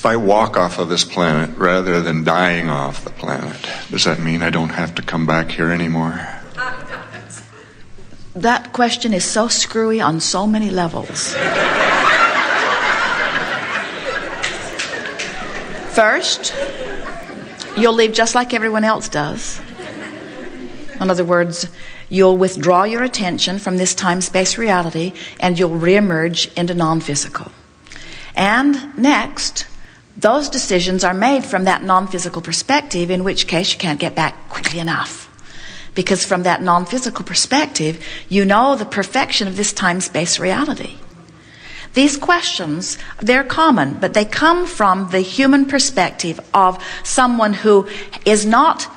I walk off of this planet rather than dying off the planet, does that mean I don't have to come back here anymore? That question is so screwy on so many levels. First, you'll leave just like everyone else does. In other words, you'll withdraw your attention from this time-space reality and you'll reemerge into non-physical. And next, those decisions are made from that non-physical perspective, in which case you can't get back quickly enough. Because from that non-physical perspective, you know the perfection of this time-space reality. These questions, they're common, but they come from the human perspective of someone who is not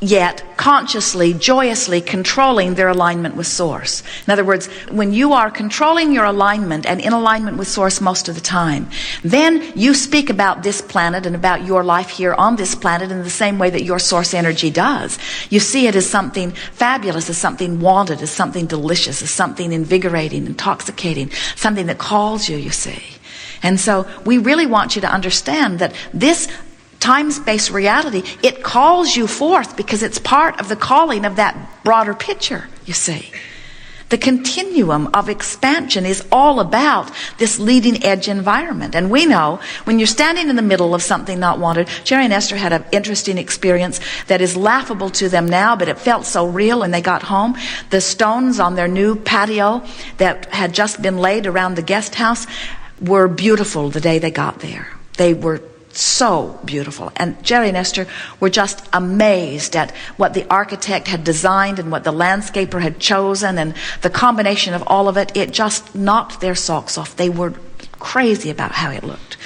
yet consciously, joyously controlling their alignment with Source. In other words, when you are controlling your alignment and in alignment with Source most of the time, then you speak about this planet and about your life here on this planet in the same way that your Source energy does. You see it as something fabulous, as something wanted, as something delicious, as something invigorating, intoxicating, something that calls you, you see. And so we really want you to understand that this time-space reality, it calls you forth because it's part of the calling of that broader picture, you see. The continuum of expansion is all about this leading edge environment. And we know when you're standing in the middle of something not wanted, Jerry and Esther had an interesting experience that is laughable to them now, but it felt so real when they got home. The stones on their new patio that had just been laid around the guest house were beautiful the day they got there. They were so beautiful. And Jerry and Esther were just amazed at what the architect had designed and what the landscaper had chosen, and the combination of all of it, it just knocked their socks off. They were crazy about how it looked.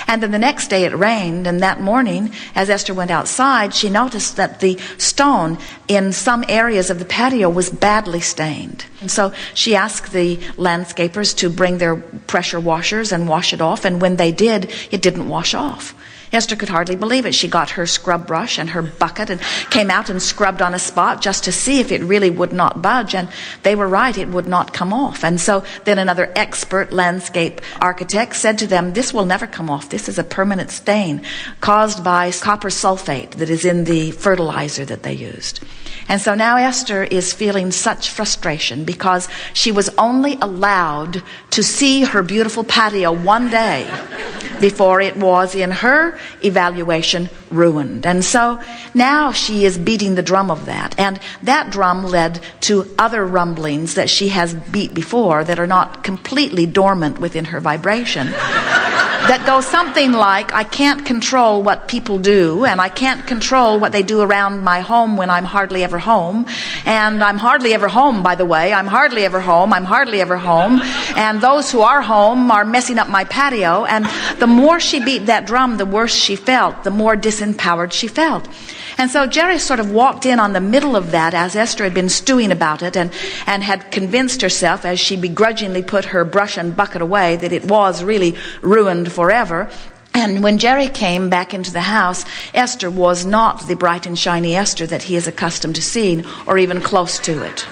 And then the next day it rained, and that morning as Esther went outside, she noticed that the stone in some areas of the patio was badly stained. And so she asked the landscapers to bring their pressure washers and wash it off, and when they did, it didn't wash off. Esther could hardly believe it. She got her scrub brush and her bucket and came out and scrubbed on a spot just to see if it really would not budge, and they were right, it would not come off. And so then another expert landscape architect said to them, this will never come off. This is a permanent stain caused by copper sulfate that is in the fertilizer that they used. And so now Esther is feeling such frustration because she was only allowed to see her beautiful patio one day before it was, in her evaluation, ruined. And so now she is beating the drum of that. And that drum led to other rumblings that she has beat before that are not completely dormant within her vibration. That goes something like, I can't control what people do, and I can't control what they do around my home when I'm hardly ever home. And I'm hardly ever home, by the way. I'm hardly ever home. I'm hardly ever home. And those who are home are messing up my patio. And the more she beat that drum, the worse she felt, the more disempowered she felt. And so Jerry sort of walked in on the middle of that as Esther had been stewing about it and had convinced herself, as she begrudgingly put her brush and bucket away, that it was really ruined forever. And when Jerry came back into the house, Esther was not the bright and shiny Esther that he is accustomed to seeing, or even close to it.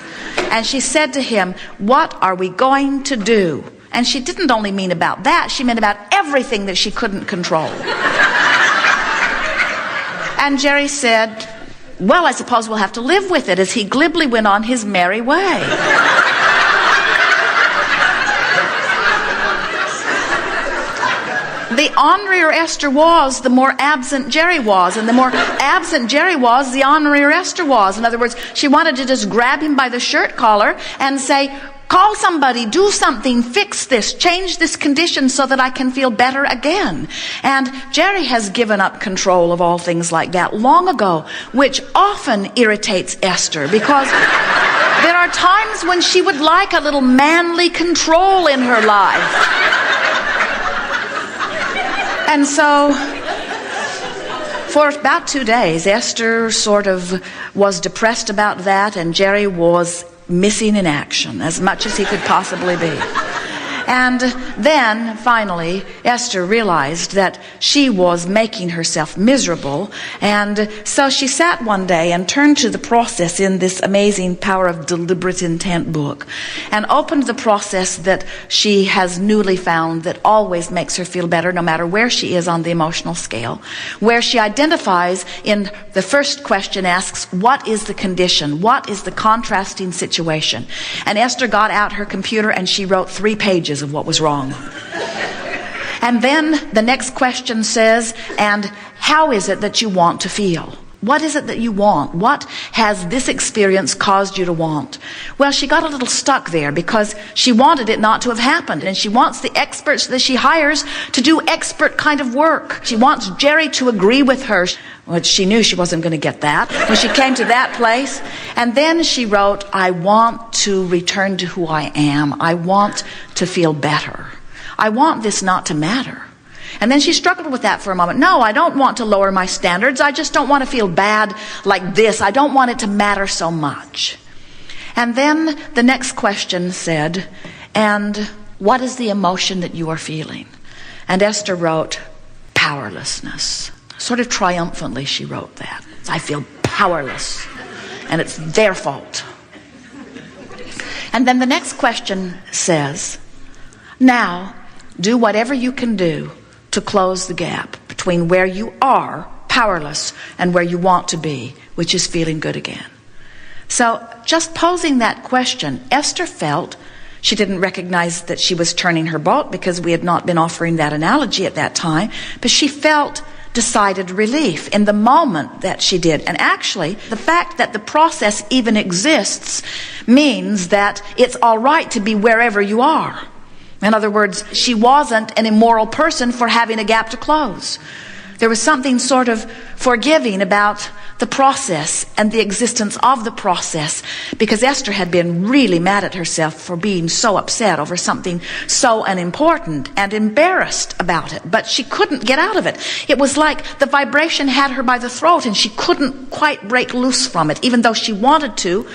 And she said to him, what are we going to do? And she didn't only mean about that, she meant about everything that she couldn't control. And Jerry said, well, I suppose we'll have to live with it, as he glibly went on his merry way. The ornerier Esther was, the more absent Jerry was. And the more absent Jerry was, the ornerier Esther was. In other words, she wanted to just grab him by the shirt collar and say, call somebody, do something, fix this, change this condition so that I can feel better again. And Jerry has given up control of all things like that long ago, which often irritates Esther, because there are times when she would like a little manly control in her life. And so for about 2 days, Esther sort of was depressed about that, and Jerry was missing in action as much as he could possibly be. And then, finally, Esther realized that she was making herself miserable. And so she sat one day and turned to the process in this amazing Power of Deliberate Intent book and opened the process that she has newly found that always makes her feel better no matter where she is on the emotional scale, where she identifies in the first question asks, what is the condition? What is the contrasting situation? And Esther got out her computer and she wrote 3 pages of what was wrong. And then the next question says, and how is it that you want to feel? What is it that you want? What has this experience caused you to want? Well, she got a little stuck there because she wanted it not to have happened. And she wants the experts that she hires to do expert kind of work. She wants Jerry to agree with her. Well, she knew she wasn't going to get that when she came to that place. And then she wrote, I want to return to who I am. I want to feel better. I want this not to matter. And then she struggled with that for a moment. No, I don't want to lower my standards. I just don't want to feel bad like this. I don't want it to matter so much. And then the next question said, and what is the emotion that you are feeling? And Esther wrote, powerlessness. Sort of triumphantly she wrote that. I feel powerless, and it's their fault. And then the next question says, now do whatever you can do to close the gap between where you are powerless and where you want to be, which is feeling good again. So just posing that question, Esther felt, she didn't recognize that she was turning her boat because we had not been offering that analogy at that time, but she felt decided relief in the moment that she did. And actually, the fact that the process even exists means that it's all right to be wherever you are. In other words, she wasn't an immoral person for having a gap to close. There was something sort of forgiving about the process and the existence of the process, because Esther had been really mad at herself for being so upset over something so unimportant and embarrassed about it. But she couldn't get out of it. It was like the vibration had her by the throat and she couldn't quite break loose from it. Even though she wanted to,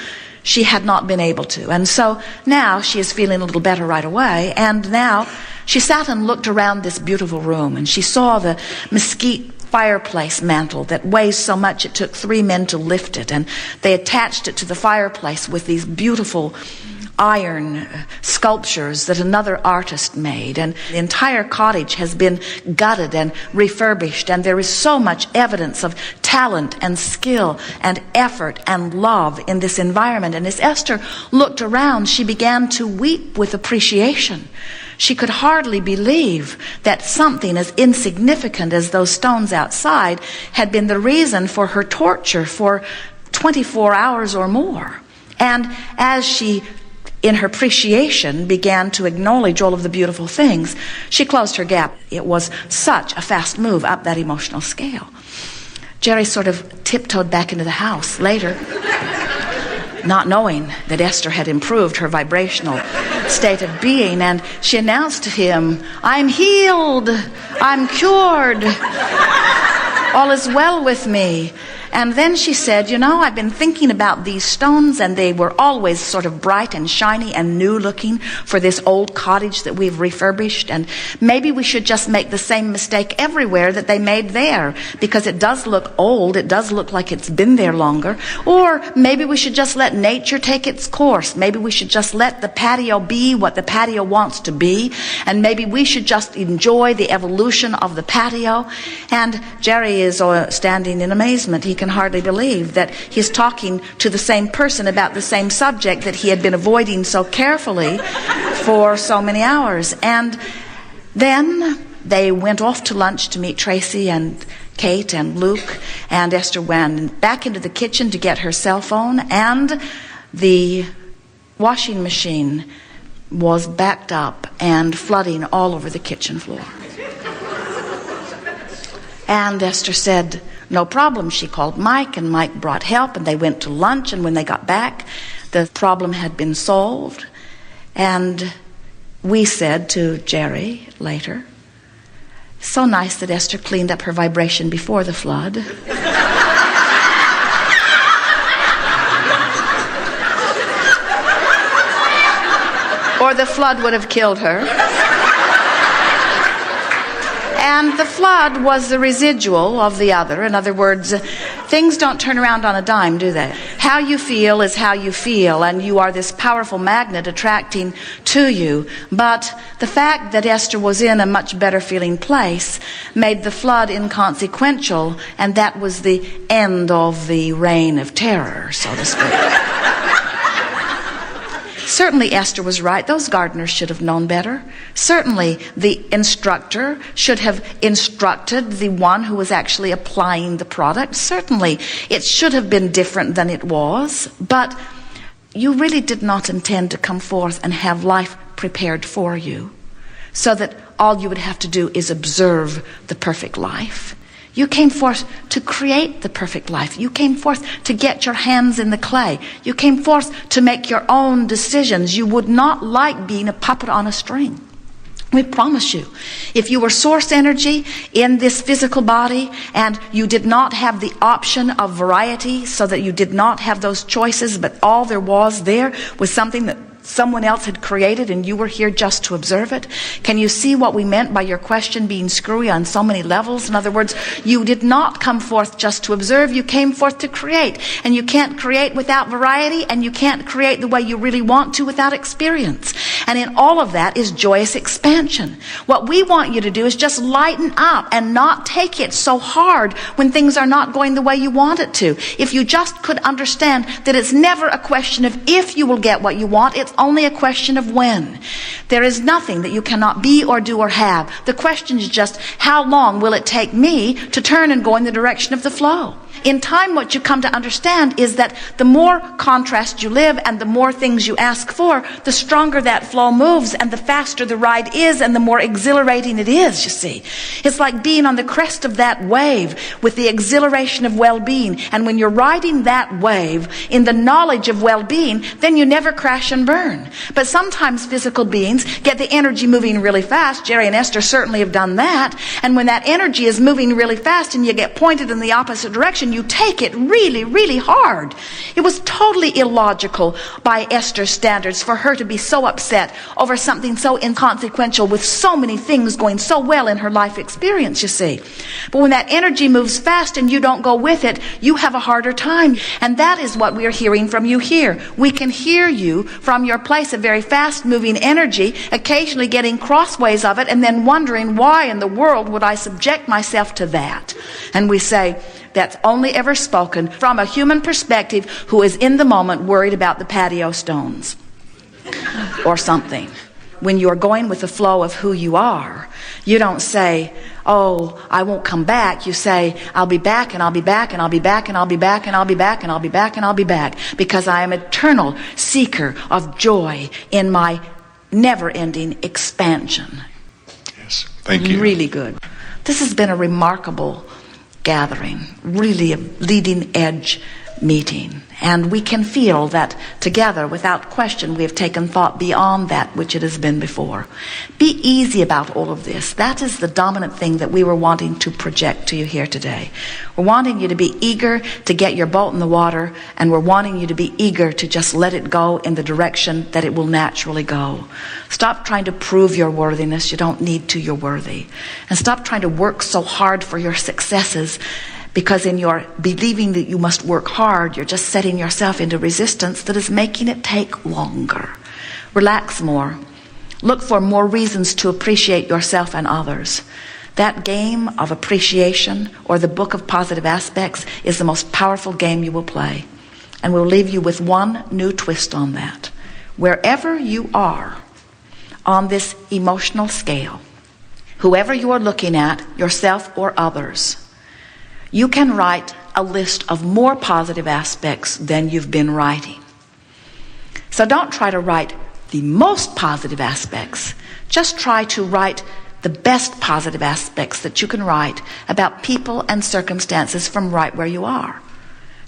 she had not been able to. And so now she is feeling a little better right away. And now she sat and looked around this beautiful room, and she saw the mesquite fireplace mantle that weighs so much it took 3 men to lift it. And they attached it to the fireplace with these beautiful iron sculptures that another artist made. And the entire cottage has been gutted and refurbished, and there is so much evidence of talent and skill and effort and love in this environment. And as Esther looked around, she began to weep with appreciation. She could hardly believe that something as insignificant as those stones outside had been the reason for her torture for 24 hours or more. And as she, in her appreciation, began to acknowledge all of the beautiful things, she closed her gap. It was such a fast move up that emotional scale. Jerry sort of tiptoed back into the house later, not knowing that Esther had improved her vibrational state of being, and she announced to him, I'm healed, I'm cured, all is well with me. And then she said, you know, I've been thinking about these stones, and they were always sort of bright and shiny and new looking for this old cottage that we've refurbished. And maybe we should just make the same mistake everywhere that they made there, because it does look old. It does look like it's been there longer. Or maybe we should just let nature take its course. Maybe we should just let the patio be what the patio wants to be. And maybe we should just enjoy the evolution of the patio. And Jerry is standing in amazement. He can hardly believe that he's talking to the same person about the same subject that he had been avoiding so carefully for so many hours. And then they went off to lunch to meet Tracy and Kate and Luke, and Esther went back into the kitchen to get her cell phone, and the washing machine was backed up and flooding all over the kitchen floor. And Esther said, no problem. She called Mike, and Mike brought help, and they went to lunch, and when they got back, the problem had been solved. And we said to Jerry later, so nice that Esther cleaned up her vibration before the flood. or the flood would have killed her. And the flood was the residual of the other. In other words, things don't turn around on a dime, do they? How you feel is how you feel, and you are this powerful magnet attracting to you. But the fact that Esther was in a much better feeling place made the flood inconsequential, and that was the end of the reign of terror, so to speak. Certainly Esther was right. Those gardeners should have known better. Certainly the instructor should have instructed the one who was actually applying the product. Certainly it should have been different than it was. But you really did not intend to come forth and have life prepared for you, so that all you would have to do is observe the perfect life. You came forth to create the perfect life. You came forth to get your hands in the clay. You came forth to make your own decisions. You would not like being a puppet on a string. We promise you, if you were source energy in this physical body and you did not have the option of variety, so that you did not have those choices, but all there was something that someone else had created and you were here just to observe it. Can you see what we meant by your question being screwy on so many levels? In other words, you did not come forth just to observe, you came forth to create. And you can't create without variety, and you can't create the way you really want to without experience. And in all of that is joyous expansion. What we want you to do is just lighten up and not take it so hard when things are not going the way you want it to. If you just could understand that it's never a question of if you will get what you want, it's only a question of when. There is nothing that you cannot be or do or have. The question is just, how long will it take me to turn and go in the direction of the flow? In time, what you come to understand is that the more contrast you live and the more things you ask for, the stronger that flow moves and the faster the ride is and the more exhilarating it is, you see. It's like being on the crest of that wave with the exhilaration of well-being. And when you're riding that wave in the knowledge of well-being, then you never crash and burn. But sometimes physical beings get the energy moving really fast. Jerry and Esther certainly have done that. And when that energy is moving really fast and you get pointed in the opposite direction, you take it really, really hard. It was totally illogical by Esther's standards for her to be so upset over something so inconsequential with so many things going so well in her life experience, you see. But when that energy moves fast and you don't go with it, you have a harder time. And that is what we are hearing from you here. We can hear you from your place of very fast-moving energy, occasionally getting crossways of it and then wondering, why in the world would I subject myself to that? And we say, that's only ever spoken from a human perspective who is in the moment worried about the patio stones or something. When you are going with the flow of who you are, you don't say, oh, I won't come back. You say, I'll be back and I'll be back and I'll be back and I'll be back and I'll be back and I'll be back and I'll be back, because I am eternal seeker of joy in my never-ending expansion. Yes, thank you. Really good. This has been a remarkable gathering, really a leading edge meeting. And we can feel that together, without question, we have taken thought beyond that which it has been before. Be easy about all of this. That is the dominant thing that we were wanting to project to you here today. We're wanting you to be eager to get your boat in the water, and we're wanting you to be eager to just let it go in the direction that it will naturally go. Stop trying to prove your worthiness. You don't need to. You're worthy. And stop trying to work so hard for your successes, because in your believing that you must work hard, you're just setting yourself into resistance that is making it take longer. Relax more. Look for more reasons to appreciate yourself and others. That game of appreciation, or the book of positive aspects, is the most powerful game you will play. And we'll leave you with one new twist on that. Wherever you are on this emotional scale, whoever you are looking at, yourself or others, you can write a list of more positive aspects than you've been writing. So don't try to write the most positive aspects. Just try to write the best positive aspects that you can write about people and circumstances from right where you are.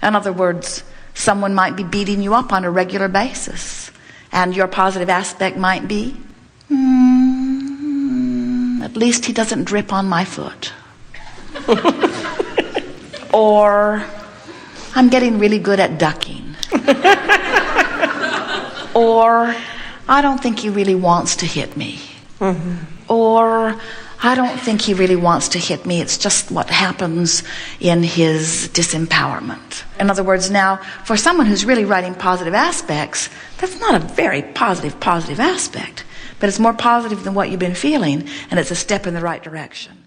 In other words, someone might be beating you up on a regular basis, and your positive aspect might be, at least he doesn't drip on my foot. Or, I'm getting really good at ducking. Or, I don't think he really wants to hit me. Or, I don't think he really wants to hit me. It's just what happens in his disempowerment. In other words, now, for someone who's really writing positive aspects, that's not a very positive aspect. But it's more positive than what you've been feeling, and it's a step in the right direction.